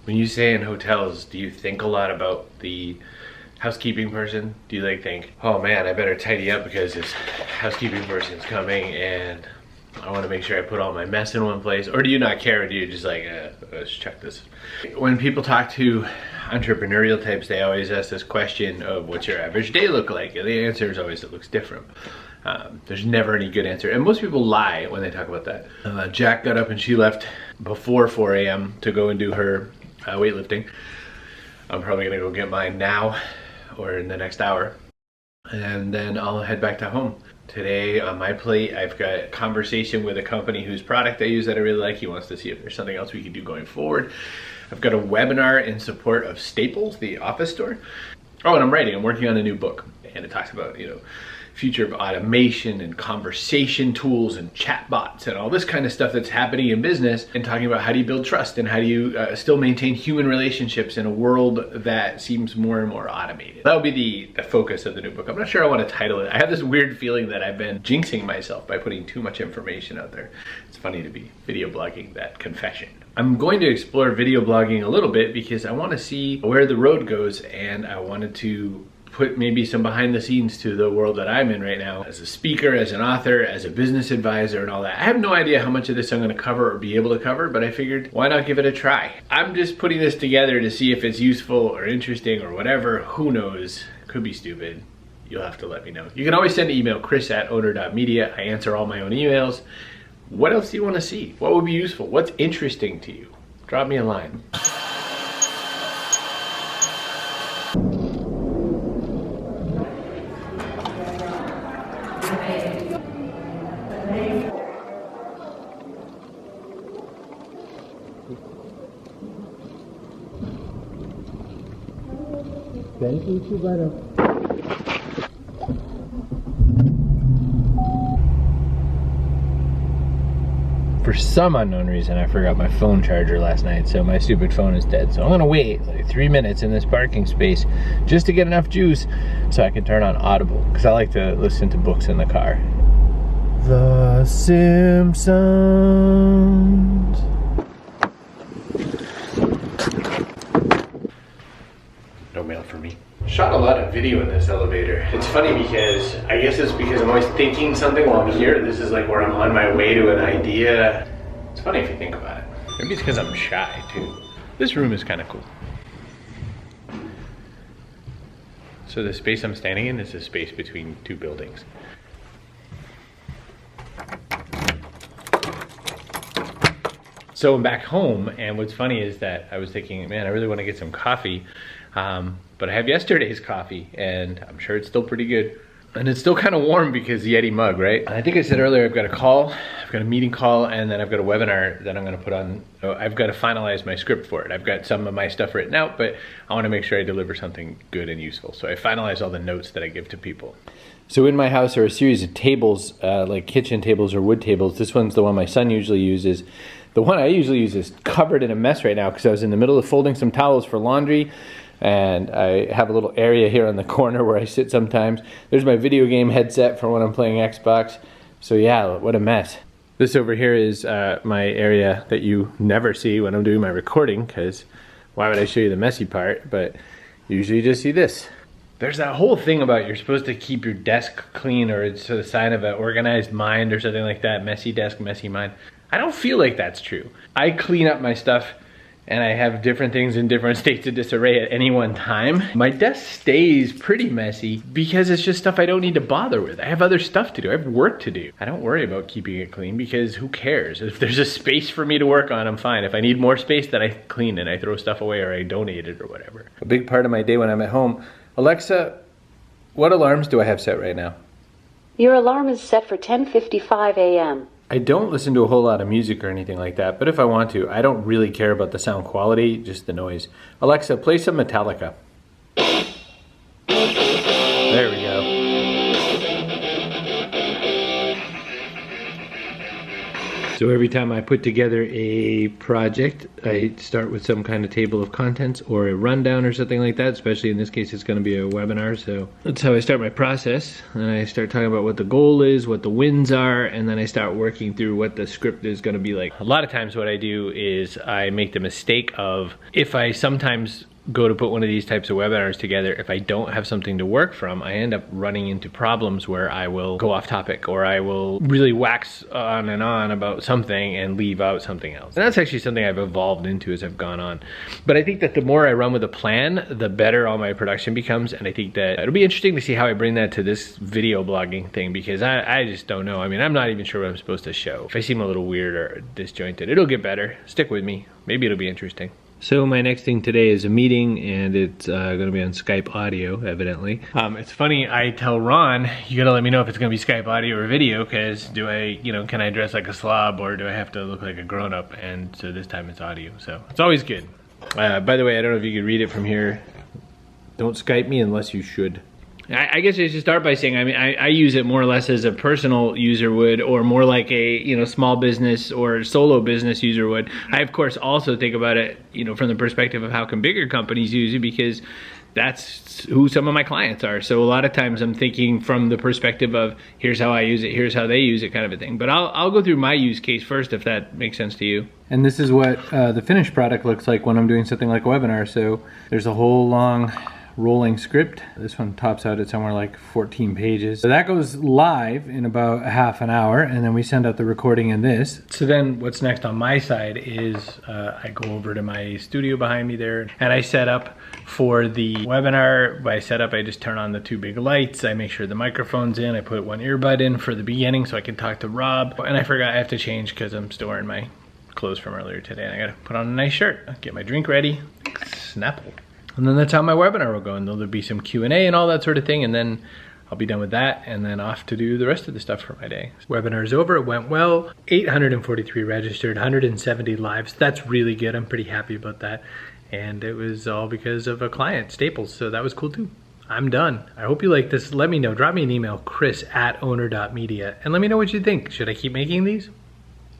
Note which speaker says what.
Speaker 1: When you stay in hotels, do you think a lot about the housekeeping person? Do you like think, oh man, I better tidy up because this housekeeping person's coming and I want to make sure I put all my mess in one place? Or do you not care and you're just like, let's check this? When people talk to entrepreneurial types, they always ask this question of what's your average day look like? And the answer is always it looks different. There's never any good answer. And most people lie when they talk about that. Jack got up and she left before 4 a.m. to go and do her weightlifting. I'm probably gonna go get mine now or in the next hour. And then I'll head back to home. Today on my plate, I've got a conversation with a company whose product I use that I really like. He wants to see if there's something else we can do going forward. I've got a webinar in support of Staples, the office store. Oh, and I'm working on a new book. And it talks about, future of automation and conversation tools and chatbots and all this kind of stuff that's happening in business, and talking about how do you build trust and how do you still maintain human relationships in a world that seems more and more automated. That'll be the focus of the new book. I'm not sure I want to title it. I have this weird feeling that I've been jinxing myself by putting too much information out there. It's funny to be video blogging that confession. I'm going to explore video blogging a little bit because I want to see where the road goes, and I wanted to put maybe some behind the scenes to the world that I'm in right now as a speaker, as an author, as a business advisor and all that. I have no idea how much of this I'm gonna cover or be able to cover, but I figured why not give it a try? I'm just putting this together to see if it's useful or interesting or whatever. Who knows? Could be stupid. You'll have to let me know. You can always send an email, chris@owner.media. I answer all my own emails. What else do you wanna see? What would be useful? What's interesting to you? Drop me a line.
Speaker 2: Thank you, Chubaro.
Speaker 1: For some unknown reason, I forgot my phone charger last night, so my stupid phone is dead. So I'm gonna wait like 3 minutes in this parking space just to get enough juice so I can turn on Audible, because I like to listen to books in the car. The Simpsons. No mail for me. Shot a lot of video in this elevator. It's funny because, I guess it's because I'm always thinking something while I'm here. This is like where I'm on my way to an idea. It's funny if you think about it. Maybe it's because I'm shy too. This room is kind of cool. So the space I'm standing in is a space between two buildings. So I'm back home, and what's funny is that I was thinking, man, I really want to get some coffee. But I have yesterday's coffee, and I'm sure it's still pretty good. And it's still kind of warm because the Yeti mug, right? And I think I said earlier, I've got a call, I've got a meeting call, and then I've got a webinar that I'm gonna put on. I've got to finalize my script for it. I've got some of my stuff written out, but I wanna make sure I deliver something good and useful. So I finalize all the notes that I give to people. So in my house are a series of tables, like kitchen tables or wood tables. This one's the one my son usually uses. The one I usually use is covered in a mess right now because I was in the middle of folding some towels for laundry, and I have a little area here on the corner where I sit sometimes. There's my video game headset for when I'm playing Xbox. So yeah, what a mess. This over here is my area that you never see when I'm doing my recording, because why would I show you the messy part? But you usually just see this. There's that whole thing about you're supposed to keep your desk clean, or it's a sign of an organized mind or something like that. Messy desk, messy mind. I don't feel like that's true. I clean up my stuff and I have different things in different states of disarray at any one time. My desk stays pretty messy because it's just stuff I don't need to bother with. I have other stuff to do, I have work to do. I don't worry about keeping it clean because who cares? If there's a space for me to work on, I'm fine. If I need more space, then I clean and I throw stuff away or I donate it or whatever. A big part of my day when I'm at home, Alexa, what alarms do I have set right now?
Speaker 3: Your alarm is set for 10:55 a.m.
Speaker 1: I don't listen to a whole lot of music or anything like that, but if I want to, I don't really care about the sound quality, just the noise. Alexa, play some Metallica. There we go. So every time I put together a project, I start with some kind of table of contents or a rundown or something like that, especially in this case it's going to be a webinar, so that's how I start my process. And I start talking about what the goal is, what the wins are, and then I start working through what the script is going to be like. A lot of times what I do is I make the mistake of, if I sometimes go to put one of these types of webinars together, if I don't have something to work from, I end up running into problems where I will go off topic, or I will really wax on and on about something and leave out something else. And that's actually something I've evolved into as I've gone on. But I think that the more I run with a plan, the better all my production becomes. And I think that it'll be interesting to see how I bring that to this video blogging thing, because I just don't know. I mean, I'm not even sure what I'm supposed to show. If I seem a little weird or disjointed, it'll get better. Stick with me. Maybe it'll be interesting. So my next thing today is a meeting, and it's going to be on Skype audio, evidently. It's funny, I tell Ron, you gotta let me know if it's going to be Skype audio or video, because do I, can I dress like a slob, or do I have to look like a grown-up? And so this time it's audio, so it's always good. By the way, I don't know if you can read it from here. Don't Skype me unless you should. I guess I should start by saying, I mean, I use it more or less as a personal user would, or more like a, small business or solo business user would. I, of course, also think about it, from the perspective of how can bigger companies use it, because that's who some of my clients are. So a lot of times I'm thinking from the perspective of, here's how I use it, here's how they use it, kind of a thing. But I'll go through my use case first, if that makes sense to you. And this is what the finished product looks like when I'm doing something like a webinar. So there's a whole long rolling script. This one tops out at somewhere like 14 pages. So that goes live in about half an hour, and then we send out the recording in this. So then what's next on my side is I go over to my studio behind me there, and I set up for the webinar. By set up, I just turn on the two big lights. I make sure the microphone's in. I put one earbud in for the beginning so I can talk to Rob. And I forgot I have to change because I'm still wearing my clothes from earlier today. And I gotta put on a nice shirt, get my drink ready, Snapple. And then that's how my webinar will go, and there'll be some Q&A and all that sort of thing, and then I'll be done with that, and then off to do the rest of the stuff for my day. Webinar's over, it went well. 843 registered, 170 lives. That's really good, I'm pretty happy about that. And it was all because of a client, Staples, so that was cool too. I'm done. I hope you like this. Let me know, drop me an email, chris@owner.media, and let me know what you think. Should I keep making these?